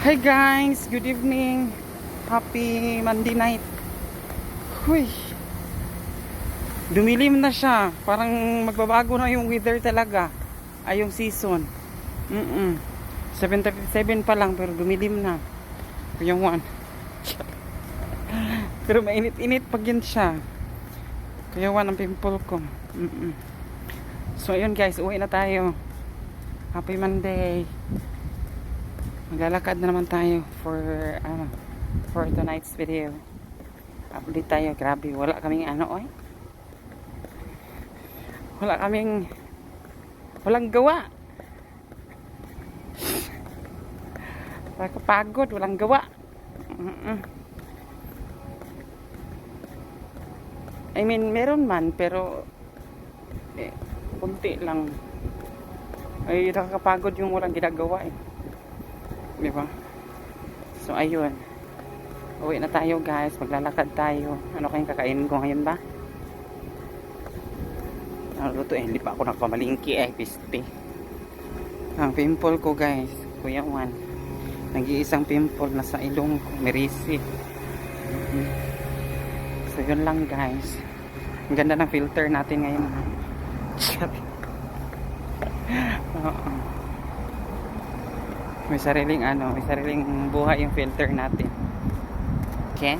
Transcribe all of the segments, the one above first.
Hi guys, good evening. Happy Monday night. Huy. Dumilim na siya. Parang magbabago na yung weather talaga. Ay yung season. 7:37 pa lang pero dumilim na. Yung one. Pero mainit-init pag yun siya. Kaya one ang pimple ko. So ayun guys, uwi na tayo. Happy Monday. Maglalakad na naman tayo for tonight's video. Update tayo. Grabe, wala kaming walang gawa. Nakakapagod, walang gawa. I mean, meron man pero kunti lang. Ay, nakakapagod yung walang ginagawa eh. Diba? So ayun, uwi na tayo guys, maglalakad tayo. Ano kayong kakainin ko ngayon ba? Luto hindi pa ako nagpamalingki piste. Ang pimple ko guys, Kuya Juan, nag-iisang pimple na sa ilong ko, merisi. So yun lang guys. Ang ganda ng filter natin ngayon. May sariling buhay yung filter natin. Okay?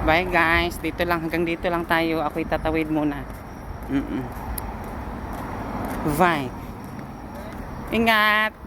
Bye guys. Hanggang dito lang tayo. Ako'y tatawid muna. Bye. Ingat.